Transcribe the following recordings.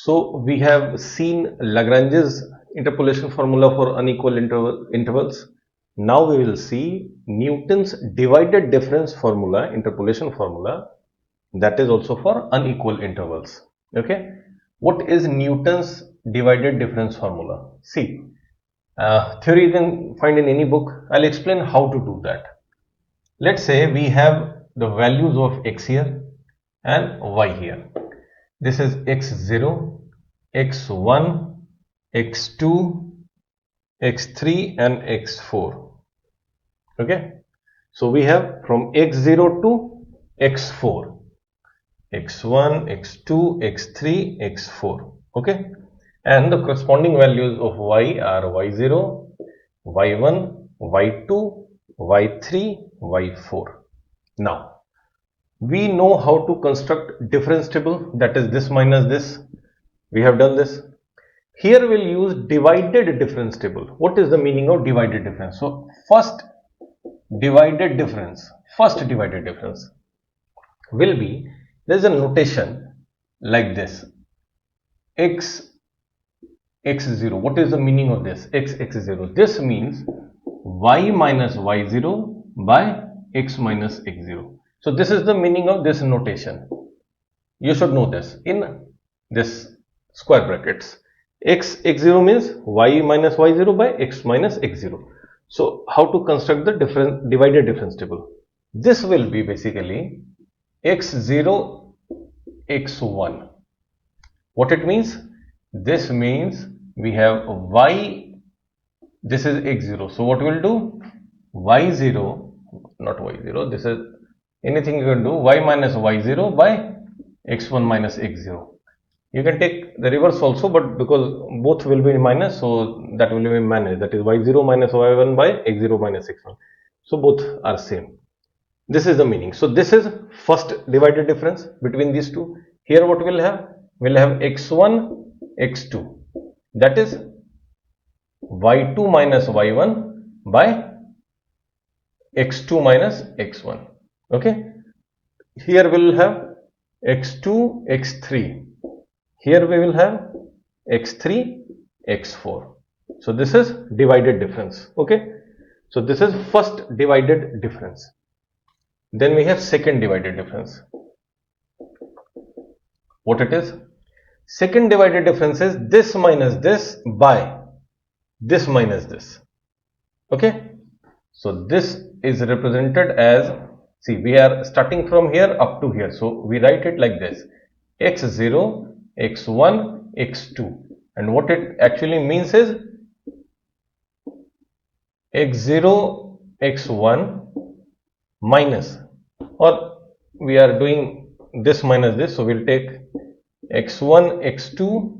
So we have seen Lagrange's interpolation formula for unequal intervals. Now we will see Newton's divided difference formula, interpolation formula, that is also for unequal intervals. Okay, what is Newton's divided difference formula? See, theory you can find in any book. I'll explain how to do that. Let's say we have the values of x here and y here. This is x0, x1, x2, x3 and x4. Okay, so we have from x0 to x4, x1, x2, x3, x4. Okay, and the corresponding values of y are y0, y1, y2, y3, y4. Now we know how to construct difference table, that is this minus this. We have done this. Here we'll use divided difference table. What is the meaning of divided difference? So first divided difference will be, there's a notation like this, x0. What is the meaning of this? x0. This means y minus y0 by x minus x0. So this is the meaning of this notation. You should know this in this square brackets. x0 means y minus y0 by x minus x0. So how to construct the divided difference table? This will be basically x0, x1. What it means? This means we have y, this is x0. So what we will do? y0, not y0, this is anything you can do, y minus y0 by x1 minus x0. You can take the reverse also, but because both will be minus, so that will be managed. That is y0 minus y1 by x0 minus x1. So both are same. This is the meaning. So this is first divided difference between these two. Here what we'll have? We'll have x1, x2. That is y2 minus y1 by x2 minus x1. Okay. Here we will have x2, x3. Here we will have x3, x4. So this is divided difference. Okay. So this is first divided difference. Then we have second divided difference. What it is? Second divided difference is this minus this by this minus this. Okay. So this is represented as, see, we are starting from here up to here. So we write it like this, x0, x1, x2. And what it actually means is x0, x1 minus, or we are doing this minus this. So we'll take x1, x2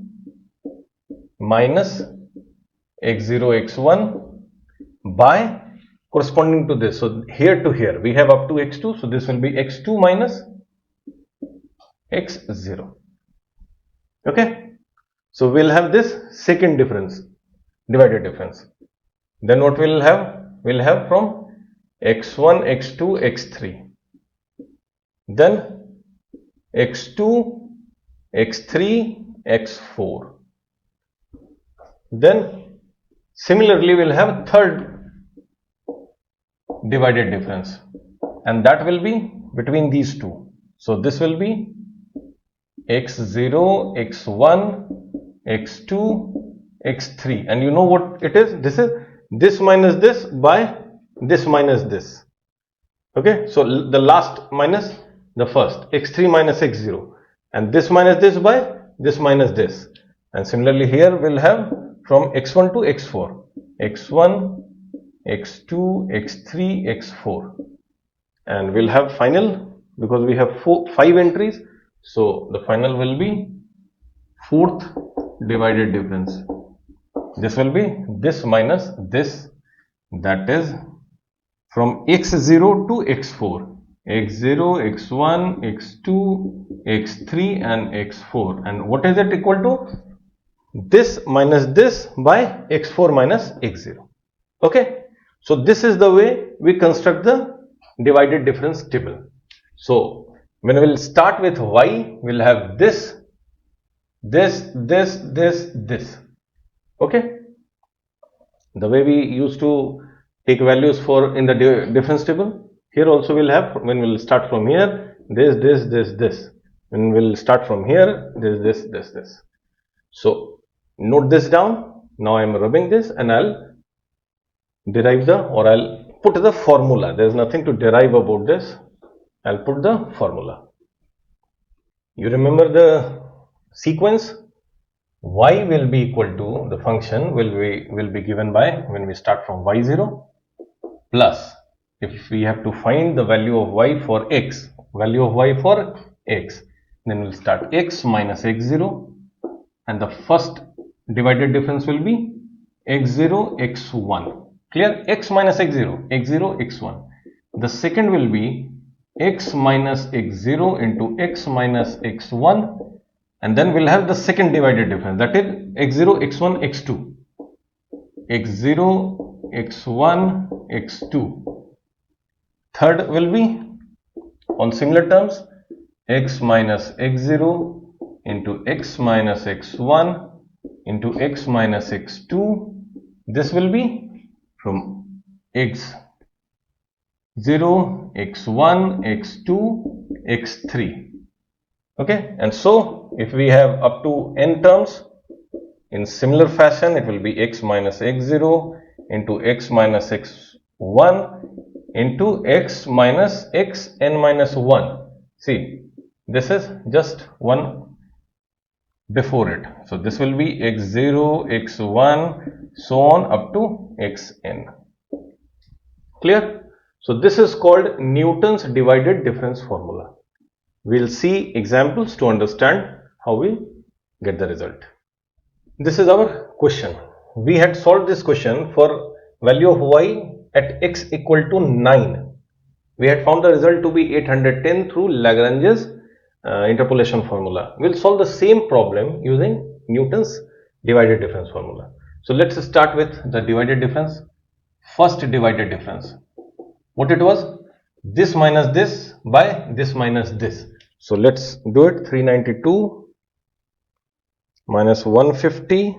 minus x0, x1 by corresponding to this. So here to here we have up to x2. So this will be x2 minus x0. Okay. So we'll have this second difference, divided difference. Then what we'll have? We'll have from x1, x2, x3. Then x2, x3, x4. Then similarly we'll have third divided difference, and that will be between these two. So this will be x0, x1, x2, x3, and you know what it is? This is this minus this by this minus this. Okay, so the last minus the first, x3 minus x0, and this minus this by this minus this. And similarly here we'll have from x1 to x4, x1, x2, x3, x4, and we'll have final, because we have 5 entries. So the final will be fourth divided difference. This will be this minus this, that is from x0 to x4, x0, x1, x2, x3 and x4. And what is it equal to? This minus this by x4 minus x0. Okay. So this is the way we construct the divided difference table. So when we will start with y, we will have this this. Okay, the way we used to take values for in the difference table, here also we'll have, when we'll start from here, this. When we'll start from here, this. So note this down. Now I am rubbing this and I'll derive I'll put the formula. There is nothing to derive about this. I'll put the formula. You remember the sequence? Y will be equal to, the function will be given by, when we start from y0 plus, if we have to find the value of y for x, then we'll start x minus x0, and the first divided difference will be x0 x1. Clear? X minus x0, x1. The second will be x minus x0 into x minus x1, and then we'll have the second divided difference, that is x0 x1 x2, x0 x1 x2. Third will be on similar terms, x minus x0 into x minus x1 into x minus x2. This will be from x0 x1 x2 x3. Okay, and so if we have up to n terms, in similar fashion it will be x minus x0 into x minus x1 into x minus xn minus 1. See, this is just one before it. So this will be x0, x1, so on up to xn. Clear? So this is called Newton's divided difference formula. We'll see examples to understand how we get the result. This is our question. We had solved this question for value of y at x equal to 9. We had found the result to be 810 through Lagrange's interpolation formula. We'll solve the same problem using Newton's divided difference formula. So let's start with the divided difference. First divided difference. What it was? This minus this by this minus this. So let's do it. 392 minus 150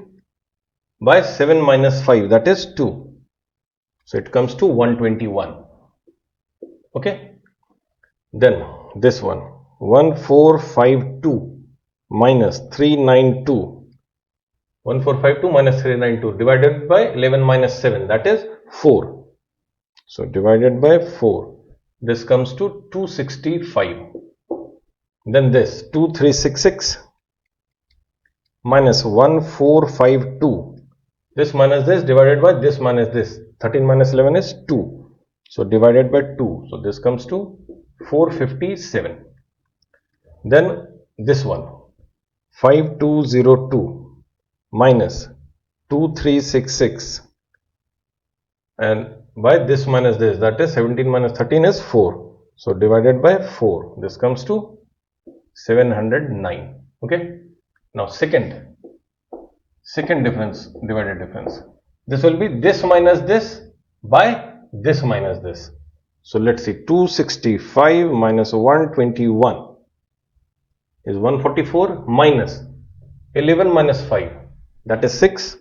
by 7 minus 5, that is 2. So it comes to 121. Okay. Then this one, 1452 minus 392. 1452 minus 392 divided by 11 minus 7, that is 4. So divided by 4, this comes to 265. Then this 2366 minus 1452. This minus this divided by this minus this. 13 minus 11 is 2. So divided by 2. So this comes to 457. Then this one, 5202 minus 2366. And by this minus this, that is 17 minus 13 is 4. So divided by 4, this comes to 709. Okay. Now second difference, divided difference. This will be this minus this by this minus this. So let's see, 265 minus 121 is 144 minus 11 minus 5, that is 6.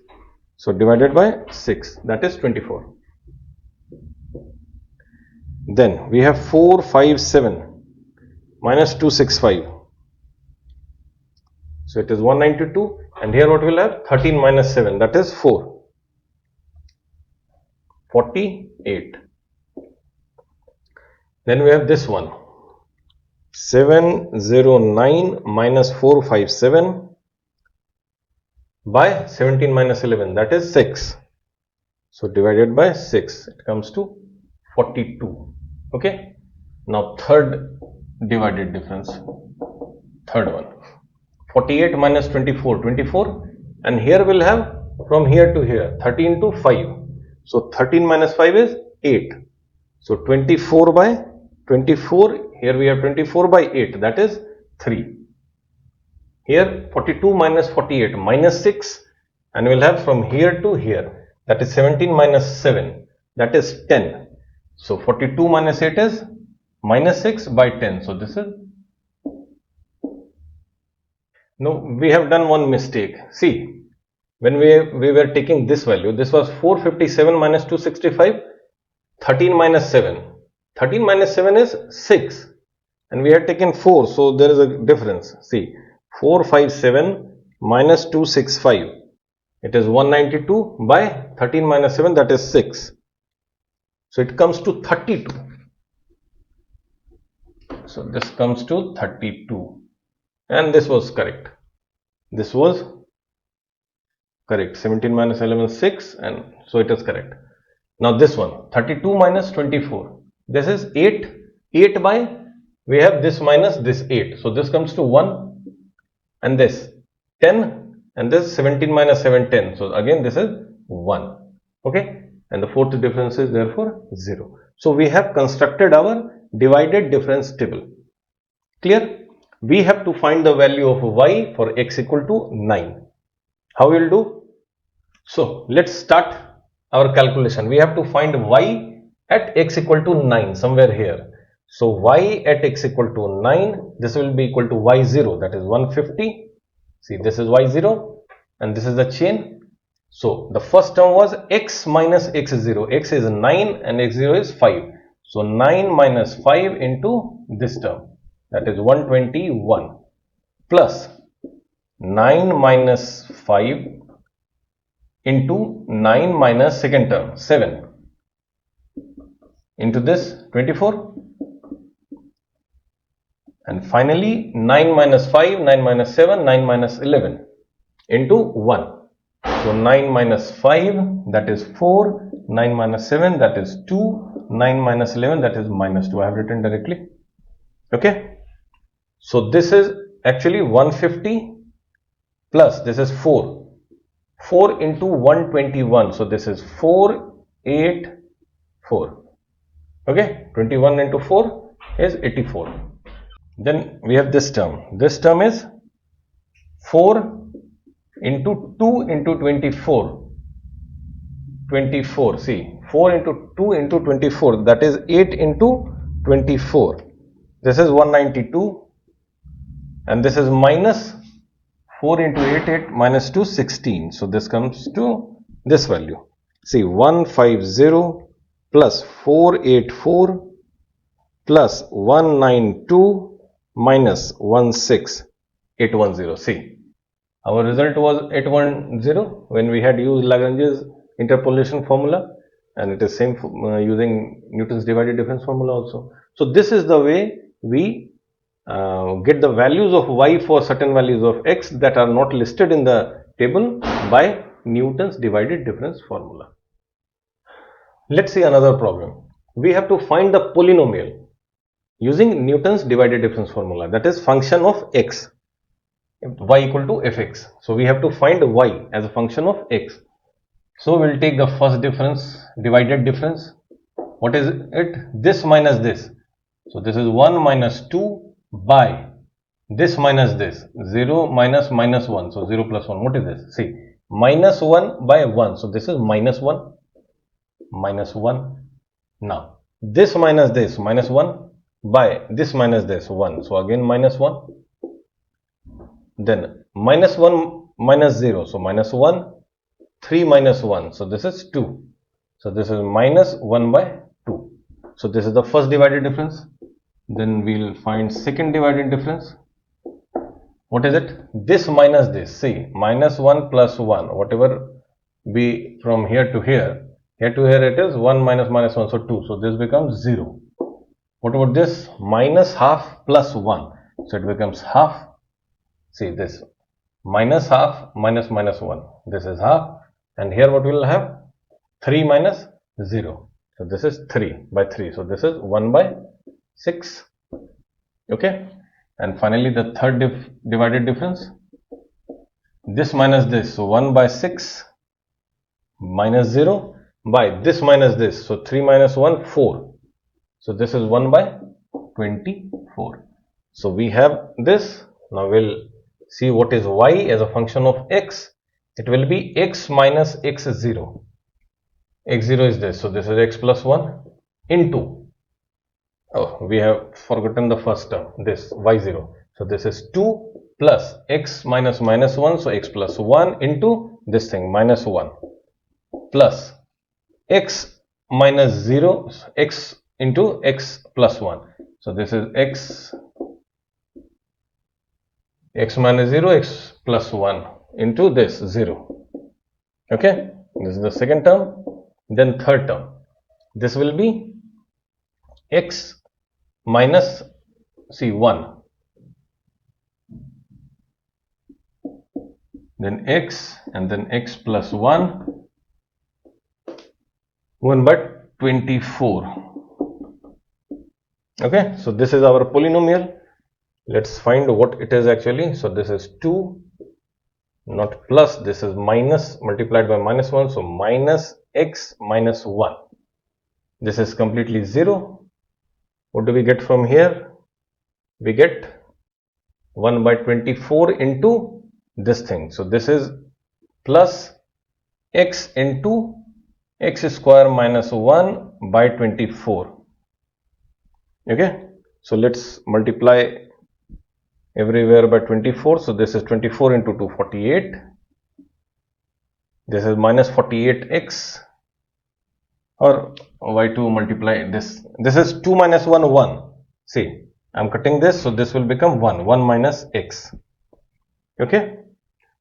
So divided by 6, that is 24. Then we have 457 minus 265. So it is 192, and here what we will have? 13 minus 7, that is 4. 48. Then we have this one, 709 minus 457 by 17 minus 11, that is 6. So divided by 6, it comes to 42. Okay. Now third divided difference, third one, 48 minus 24, 24, and here we'll have from here to here 13 to 5. So 13 minus 5 is 8. So 24 by 24, here we have 24 by 8, that is 3. Here 42 minus 48 minus 6, and we'll have from here to here, that is 17 minus 7, that is 10. So 42 minus 8 is minus 6 by 10. So this is No, we have done one mistake. See, when we were taking this value, this was 457 minus 265, 13 minus 7. 13 minus 7 is 6 and we had taken 4, so there is a difference. See, 457 minus 265, it is 192 by 13 minus 7, that is 6. So it comes to 32. So this comes to 32 and this was correct. This was correct. 17 minus 11 is 6 and so it is correct. Now this one, 32 minus 24, this is 8. 8 by, we have this minus this 8. So this comes to 1 and this 10 and this 17 minus 7, 10. So again this is 1. Okay. And the fourth difference is therefore 0. So we have constructed our divided difference table. Clear? We have to find the value of y for x equal to 9. How we will do? So let's start our calculation. We have to find y at x equal to 9 somewhere here. So y at x equal to 9, this will be equal to y0, that is 150. See, this is y0 and this is the chain. So the first term was x minus x0. X is 9 and x0 is 5. So 9 minus 5 into this term, that is 121, plus 9 minus 5 into 9 minus second term, 7, into this 24, and finally 9 minus 5, 9 minus 7, 9 minus 11 into 1. So 9 minus 5, that is 4, 9 minus 7, that is 2, 9 minus 11, that is minus 2. I have written directly. Okay. So this is actually 150 plus this is 4. 4 into 121. So this is 484. Okay. 21 into 4 is 84. Then we have this term. This term is 4 into 2 into 24. 24. See, 4 into 2 into 24. That is 8 into 24. This is 192. And this is minus 4 into 8, 8 minus 2, 16. So this comes to this value. See, 150 plus 484 plus 192 minus 16810. See, our result was 810 when we had used Lagrange's interpolation formula, and it is same using Newton's divided difference formula also. So this is the way we get the values of y for certain values of x that are not listed in the table by Newton's divided difference formula. Let's see another problem. We have to find the polynomial using Newton's divided difference formula, that is function of x, y equal to fx. So we have to find y as a function of x. So we will take the first difference, divided difference. What is it? This minus this. So this is 1 minus 2 by this minus this, 0 minus minus 1. So 0 plus 1. What is this? See, minus 1 by 1. So this is minus 1, minus 1. Now this minus this, minus 1 by this minus this, 1. So again minus 1. Then minus 1 minus 0. So minus 1. 3 minus 1. So this is 2. So this is minus 1 by 2. So this is the first divided difference. Then we will find second divided difference. What is it? This minus this. See, minus 1 plus 1. Whatever be from here to here. Here to here it is 1 minus minus 1. So 2. So this becomes 0. What about this? Minus half plus 1. So it becomes half. See this. Minus half minus minus 1. This is half. And here what we will have? 3 minus 0. So this is 3 by 3. So this is 1 by 6. Okay. And finally the third divided difference. This minus this. So 1 by 6 minus 0 by this minus this. So 3 minus 1, 4. So this is 1 by 24. So we have this. Now we'll see what is y as a function of x. It will be x minus x0. x0 is this. So this is x plus 1 into, oh, we have forgotten the first term, this y0. So this is 2 plus x minus minus 1, so x plus 1 into this thing minus 1 plus x minus 0, x into x plus 1. So this is x minus 0, x plus 1 into this 0. Okay, this is the second term. Then third term, this will be x minus 1, then x, and then x plus 1 by 24. Okay, so this is our polynomial. Let's find what it is actually. So this is 2, not plus, this is minus multiplied by minus 1, so minus x minus 1. This is completely 0. What do we get from here? We get 1 by 24 into this thing. So this is plus x into x square minus 1 by 24. Okay, so let's multiply everywhere by 24. So this is 24 into 2, 48. This is minus 48x, or y2 multiply this. This is 2 minus 1, 1. See, I am cutting this, so this will become 1 minus x. Okay,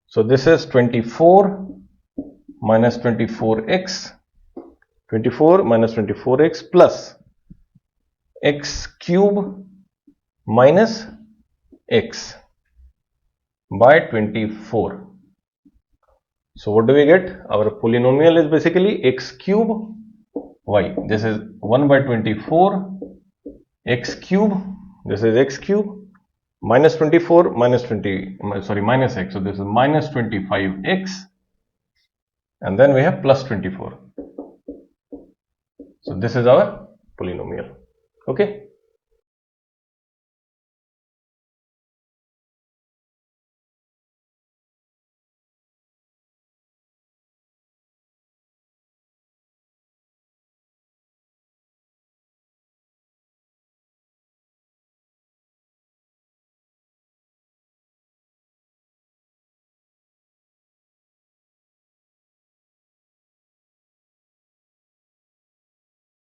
so this is 24 minus 24x, 24 minus 24x plus x cube minus x by 24. So what do we get? Our polynomial is basically x cube y. This is 1 by 24 x cube. This is x cube minus 24 minus x. So this is minus 25x, and then we have plus 24. So this is our polynomial. Okay.